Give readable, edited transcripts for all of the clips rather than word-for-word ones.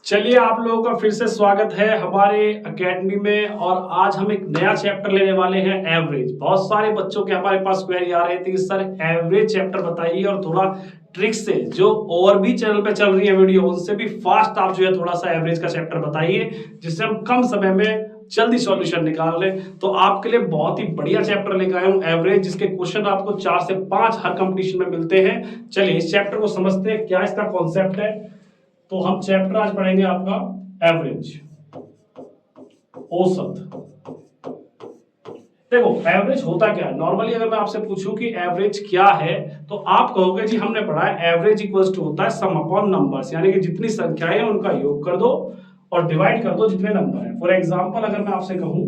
चलिए आप लोगों का फिर से स्वागत है हमारे एकेडमी में। और आज हम एक नया चैप्टर लेने वाले हैं, एवरेज। बहुत सारे बच्चों के हमारे पास क्वेरी आ रही थी कि सर एवरेज चैप्टर बताइए और थोड़ा ट्रिक से, जो और भी चैनल पे चल रही है वीडियो उनसे भी फास्ट आप जो है थोड़ा सा एवरेज का चैप्टर बताइए, जिससे हम कम समय में जल्दी सॉल्यूशन निकाल लें। तो आपके लिए बहुत ही बढ़िया चैप्टर लेकर आया हूं एवरेज, जिसके क्वेश्चन आपको 4 से 5 हर कंपटीशन में मिलते हैं। चलिए इस चैप्टर को समझते हैं, क्या इसका कॉन्सेप्ट है। तो हम चैप्टर आज पढ़ेंगे आपका एवरेज, औसत। देखो एवरेज होता क्या है। नॉर्मली अगर मैं आपसे पूछूं कि एवरेज क्या है, तो आप कहोगे जी हमने पढ़ा है एवरेज इक्वल्स टू होता है सम अपॉन नंबर्स, यानी कि जितनी संख्याएं हैं उनका योग कर दो और डिवाइड कर दो जितने नंबर है। फॉर एग्जांपल अगर मैं आपसे कहूं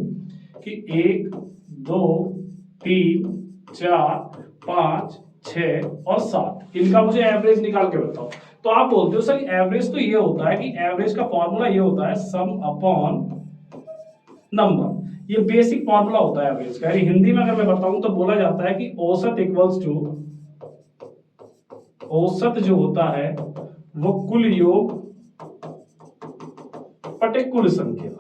कि 1 2 3 4 5 6 और 7, इनका मुझे एवरेज निकाल के बताओ, तो आप बोलते हो सर एवरेज तो ये होता है कि एवरेज का फॉर्मूला ये होता है सम अपॉन नंबर। ये बेसिक फॉर्मूला होता है एवरेज का। हिंदी में अगर मैं बताऊं तो बोला जाता है कि औसत इक्वल्स टू, औसत जो होता है वो कुल योग बटे कुल संख्या,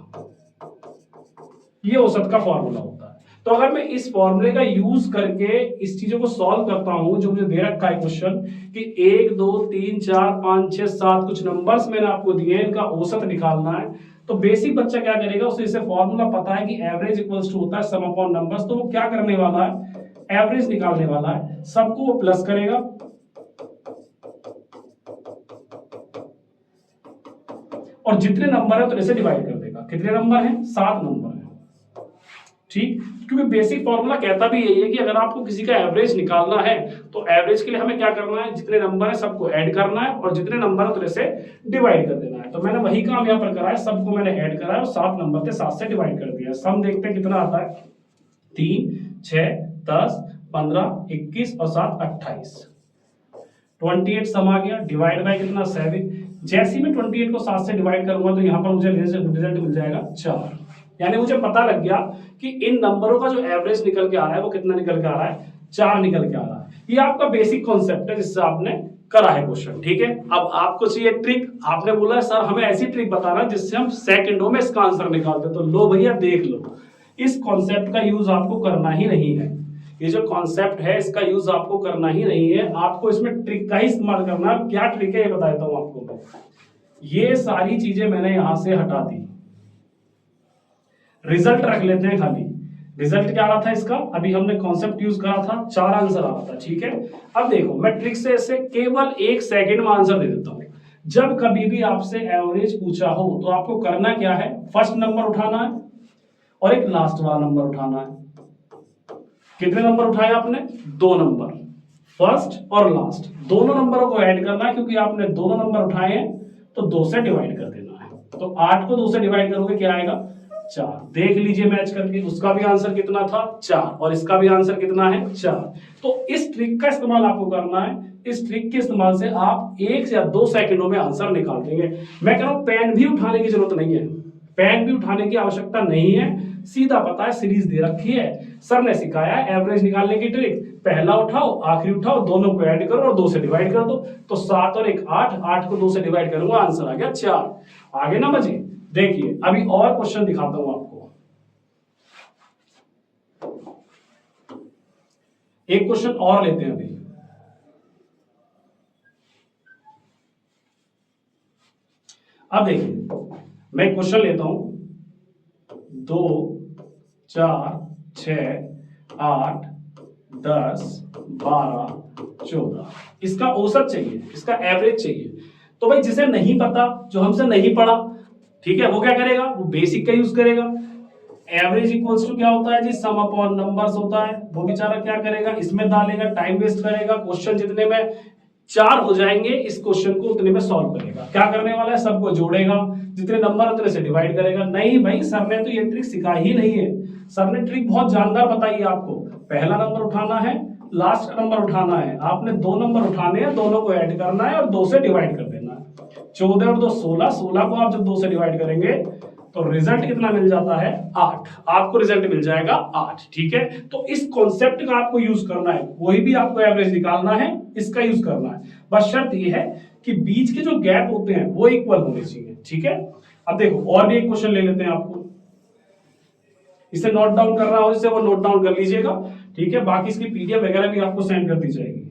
ये औसत का फॉर्मूला होता है। तो अगर मैं इस फॉर्मूले का यूज करके इस चीजों को सॉल्व करता हूं, जो मुझे दे रखा है क्वेश्चन कि 1 2 3 4 5 6 7 कुछ नंबर्स मैंने आपको दिए, इनका औसत निकालना है, तो बेसिक बच्चा क्या करेगा, उसे इसे फॉर्मूला पता है कि एवरेज इक्वल्स टू होता है सम अपॉन नंबर्स। तो वो क्या करने वाला है, एवरेज निकालने वाला है, सबको वो प्लस करेगा और जितने नंबर है तो इसे डिवाइड कर देगा। कितने नंबर हैं, 7 नंबर है, ठीक। क्योंकि बेसिक फॉर्मूला कहता भी यही है कि अगर आपको किसी का एवरेज निकालना है तो एवरेज के लिए हमें क्या करना है, जितने नंबर है सबको ऐड करना है और जितने नंबर है तो इसे डिवाइड कर देना है। तो मैंने वही काम यहाँ पर करा है, सबको मैंने ऐड करा है और 7 नंबर थे 7 से डिवाइड कर दिया। सम देखते हैं कितना आता है, 3 6 10 15 21 और 7 28, 28 सम आ गया। डिवाइड बाय कितना, 7। जैसे ही मैं 28 को 7 से डिवाइड करूंगा तो यहाँ पर मुझे रिजल्ट मिल जाएगा 4। यानी मुझे पता लग गया कि इन नंबरों का जो एवरेज निकल के आ रहा है वो कितना निकल के आ रहा है, 4 निकल के आ रहा है। ये आपका बेसिक कॉन्सेप्ट है जिससे आपने करा है क्वेश्चन, ठीक है। अब आपको चाहिए ट्रिक। आपने बोला सर हमें ऐसी ट्रिक बताना जिससे हम सेकंडों में इसका आंसर निकालते, तो लो भैया देख लो, इस कॉन्सेप्ट का यूज आपको करना ही नहीं है। ये जो कॉन्सेप्ट है इसका यूज आपको करना ही नहीं है, आपको इसमें ट्रिक का ही इस्तेमाल करना है। क्या ट्रिक है ये बता देता हूं आपको मैं। ये सारी चीजें मैंने यहां से हटा दी, रिजल्ट रख लेते हैं खाली। रिजल्ट क्या आ रहा था इसका, अभी हमने कॉन्सेप्ट यूज करा था, 4 आंसर आ रहा था, ठीक है। अब देखो मैं ट्रिक से ऐसे केवल 1 सेकंड में आंसर दे देता हूं। जब कभी भी आपसे एवरेज पूछा हो तो आपको करना क्या है, फर्स्ट नंबर उठाना है और एक लास्ट वाला नंबर उठाना है। कितने नंबर उठाए आपने, 2 नंबर, फर्स्ट और लास्ट दोनों नंबरों को ऐड करना है। क्योंकि आपने दोनों नंबर उठाए हैं तो 2 से डिवाइड कर देना है। तो 8 को 2 से डिवाइड करोगे क्या आएगा, 4। देख लीजिए मैच करके, उसका भी आंसर कितना था, 4, और इसका भी आंसर कितना है, 4। तो इस ट्रिक का इस्तेमाल आपको करना है। इस ट्रिक के इस्तेमाल से आप 1 या 2 सेकंडों में आंसर निकाल देंगे। मैं कह रहा हूं पेन भी उठाने की जरूरत नहीं है, पेन भी उठाने की आवश्यकता नहीं है। सीधा पता है, सीरीज दे रखी है, सर ने सिखाया है एवरेज निकालने की ट्रिक। पहला उठाओ, आखिरी उठाओ, दोनों को ऐड करो और 2 से डिवाइड कर दो। तो 7 और 1 8, 8 को 2 से डिवाइड करूंगा, आंसर आ गया 4। आगे ना मजे। देखिए अभी और क्वेश्चन दिखाता हूं आपको। एक क्वेश्चन और लेते हैं अभी। अब देखिए मैं क्वेश्चन लेता हूं, 2 4 6 8 10 12 14, इसका औसत चाहिए, इसका एवरेज चाहिए। तो भाई जिसे नहीं पता, जो हमसे नहीं पढ़ा, ठीक है, वो क्या करेगा, वो बेसिक का यूज करेगा। एवरेज इक्वल्स टू क्या होता है जी, सम अपॉन नंबर्स होता है। वो बेचारा क्या करेगा, इसमें डालेगा, टाइम वेस्ट करेगा। क्वेश्चन जितने में 4 हो जाएंगे इस क्वेश्चन को उतने में सॉल्व करेगा। क्या करने वाला है, सबको जोड़ेगा, जितने नंबर उतने से डिवाइड करेगा। नहीं भाई सर ने तो ये ट्रिक सिखा ही नहीं है। सर ने ट्रिक बहुत जानदार बताई है आपको। पहला नंबर उठाना है, लास्ट नंबर उठाना है, आपने 2 नंबर उठाने हैं, दोनों को ऐड करना है और 2 से डिवाइड कर देना है। 14 और 2 16, 16 को आप जब 2 से डिवाइड करेंगे तो रिजल्ट कितना मिल जाता है, 8। आपको रिजल्ट मिल जाएगा 8, ठीक है। तो इस कॉन्सेप्ट का आपको यूज करना है, कोई भी आपको एवरेज निकालना है इसका यूज करना है। बस शर्त यह है कि बीच के जो गैप होते हैं वो इक्वल होने चाहिए। ठीक है। अब देखो और भी एक क्वेश्चन ले लेते हैं, आपको इसे नोट डाउन करना हो जिससे वो नोट डाउन कर लीजिएगा, ठीक है। बाकी इसकी पीडीएफ वगैरह भी आपको सेंड कर दी जाएगी।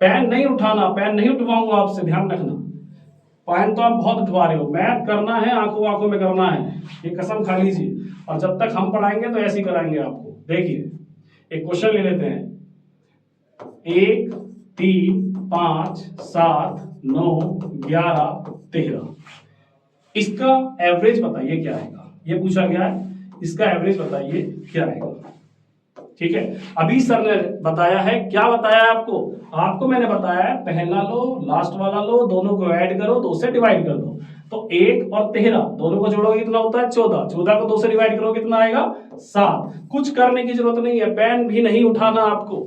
पेन नहीं उठाना, पेन नहीं उठवाऊंगा आपसे, ध्यान रखना। पेन तो आप बहुत उठवा रहे हो, मैथ करना है आंखों आंखों में करना है, ये कसम खा लीजिए। और जब तक हम पढ़ाएंगे तो ऐसे ही कराएंगे आपको। देखिए एक क्वेश्चन ले लेते हैं, 1 3 5 7 9 11 13, इसका एवरेज बताइए क्या आएगा, ये पूछा गया है। इसका एवरेज बताइए क्या आएगा, ठीक है। अभी सर ने बताया है, क्या बताया है आपको? आपको मैंने बताया है पहला लो लास्ट वाला लो, दोनों को ऐड करो, 2 से डिवाइड कर दो। तो 1 और 13 दोनों को जोड़ोगे कितना होता है? 14। 14 को 2 से डिवाइड करोगे कितना आएगा? 7। कुछ करने की जरूरत नहीं है, पेन भी नहीं उठाना आपको,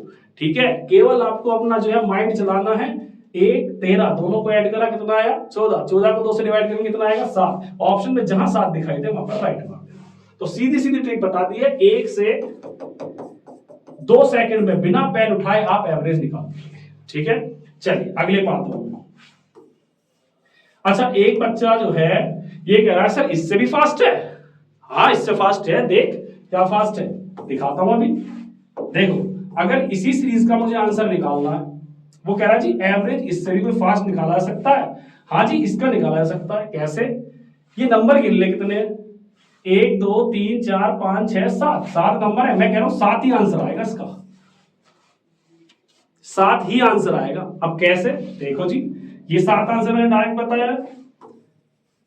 ठीक है। केवल आपको अपना जो है माइंड चलाना है। 1 13 दोनों को ऐड करा कितना आया? 14। 14 को 2 से डिवाइड करेंगे कितना आएगा? 7। ऑप्शन में जहां 7 दिखाई दे वहां पर राइट मार देना। तो सीधी सीधी ट्रिक बता दी है, 1 से 2 सेकंड में बिना पेन उठाए आप एवरेज निकाल देंगे, ठीक है। चलिए अगले पार्ट में। अच्छा एक बच्चा जो है ये कह रहा है सर इससे भी फास्ट है। हाँ इससे फास्ट है, देख क्या फास्ट है, दिखाता हूं अभी। देखो अगर इसी सीरीज का मुझे आंसर निकालना है, वो कह रहा है जी एवरेज इससे भी कोई फास्ट निकाला जा सकता है। हाँ जी इसका निकाला जा सकता है। कैसे? ये नंबर गिन ले कितने, 1 2 3 4 5 6 7, 7 नंबर है। मैं कह रहा हूं 7 ही आंसर आएगा इसका, 7 ही आंसर आएगा। अब कैसे? देखो जी ये 7 आंसर मैंने डायरेक्ट बताया,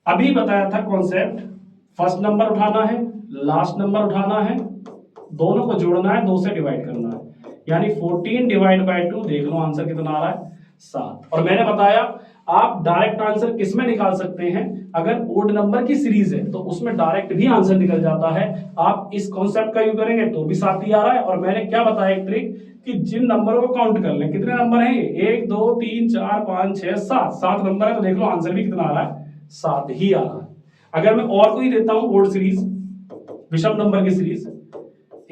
अभी बताया था कॉन्सेप्ट। फर्स्ट नंबर उठाना है, लास्ट नंबर उठाना है, दोनों को जोड़ना है, 2 से डिवाइड करना है, यानी 14 डिवाइड बाय 2। देख लो आंसर कितना आ रहा है? 7। और मैंने बताया आप डायरेक्ट आंसर किस में निकाल सकते हैं, अगर ओड नंबर की सीरीज है तो उसमें डायरेक्ट भी आंसर निकल जाता है। आप इस कॉन्सेप्ट का यूज करेंगे तो भी 7 ही आ रहा है। और मैंने क्या बताया एक ट्रिक, कि जिन नंबरों को काउंट कर लें, कितने नंबर हैं ये, 1 2 3 4 5 6 7, 7 नंबर है। तो देख लो आंसर भी कितना आ रहा है? 7 ही आ रहा है। अगर मैं और कोई देता हूं ओड सीरीज, विषम नंबर की सीरीज,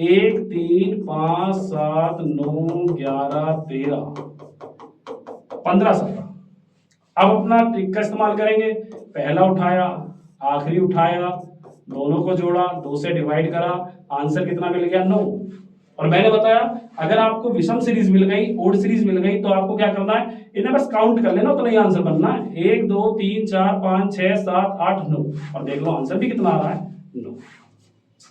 1 3 5 7 9 11 13 15 17, अब अपना ट्रिक का इस्तेमाल करेंगे। पहला उठाया, आखिरी उठाया, दोनों को जोड़ा, 2 से डिवाइड करा, आंसर कितना मिल गया? 9। और मैंने बताया अगर आपको विषम सीरीज मिल गई, ओड सीरीज मिल गई, तो आपको क्या करना है, इन्हें बस काउंट कर लेना, उतना ही आंसर बनना है। 1 2 3 4 5 6 7 8 9, और देख लो आंसर भी कितना आ रहा है? 9।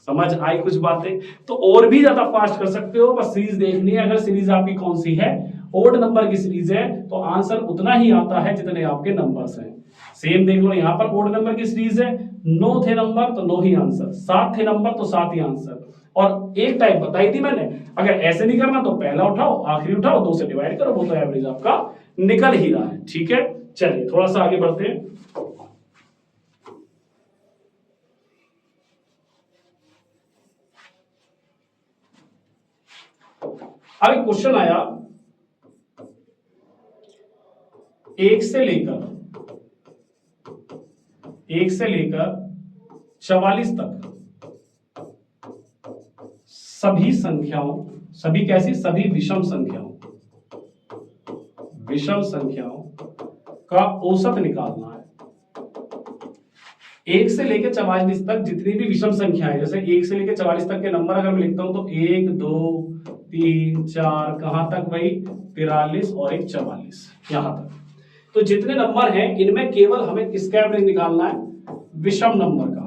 समझ आई कुछ बातें? तो और भी ज्यादा फास्ट कर सकते हो, बस सीरीज देखनी है। अगर सीरीज आपकी कौन सी है, ओड नंबर की सीरीज है, तो आंसर उतना ही आता है जितने आपके नंबर्स हैं। सेम देख लो यहाँ पर ओड नंबर की सीरीज है, 9 थे नंबर तो 9 ही आंसर, 7 थे नंबर तो 7 ही आंसर। और एक टाइप बताई थी मैंने, अगर ऐसे नहीं करना तो पहला उठाओ, आखिरी उठाओ, 2 से डिवाइड करो, वो तो एवरेज आपका निकल ही रहा है, ठीक है। चलिए थोड़ा सा आगे बढ़ते हैं। अब एक क्वेश्चन आया, 1 से लेकर 44 तक सभी संख्याओं, सभी कैसी, सभी विषम संख्याओं का औसत निकालना है। 1 से लेकर 44 तक जितनी भी विषम संख्या है, जैसे 1 से लेकर 44 तक के नंबर अगर मैं लिखता हूं तो 1 2 3 4, कहां तक भाई? 43 और एक 44, यहां तक। तो जितने नंबर हैं इनमें केवल हमें किसका एवरेज निकालना है? विषम नंबर का,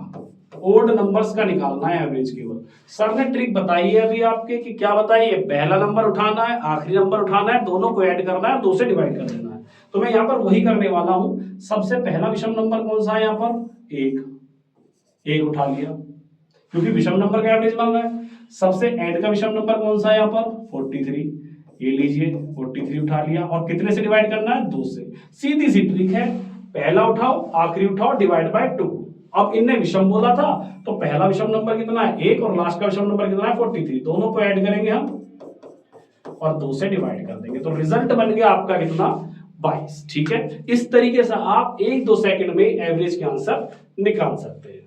ओड नंबर्स का निकालना है एवरेज केवल। सर ने ट्रिक बताई है अभी आपके, कि क्या बताई है? पहला नंबर उठाना है, आखिरी नंबर उठाना है, दोनों को ऐड करना है, 2 से डिवाइड कर देना है। तो मैं यहाँ पर वही करने वाला हूं। सबसे पहला विषम नंबर कौन सा है यहाँ पर? 1 उठा लिया, क्योंकि विषम नंबर का एवरेज मांगा है। सबसे एंड का विषम नंबर कौन सा है यहाँ पर? 43, ये लीजिए 43 उठा लिया, और कितने से डिवाइड करना है? 2 से। सीधी सी ट्रिक है, पहला उठाओ, आखिरी उठाओ, डिवाइड बाय 2। अब इनने विषम बोला था तो पहला विषम नंबर कितना है? 1, और लास्ट का विषम नंबर कितना है? 43। दोनों को ऐड करेंगे हम और 2 से डिवाइड कर देंगे, तो रिजल्ट बन गया आपका कितना? 22, ठीक है। इस तरीके से आप 1-2 सेकंड में एवरेज के आंसर निकाल सकते हैं।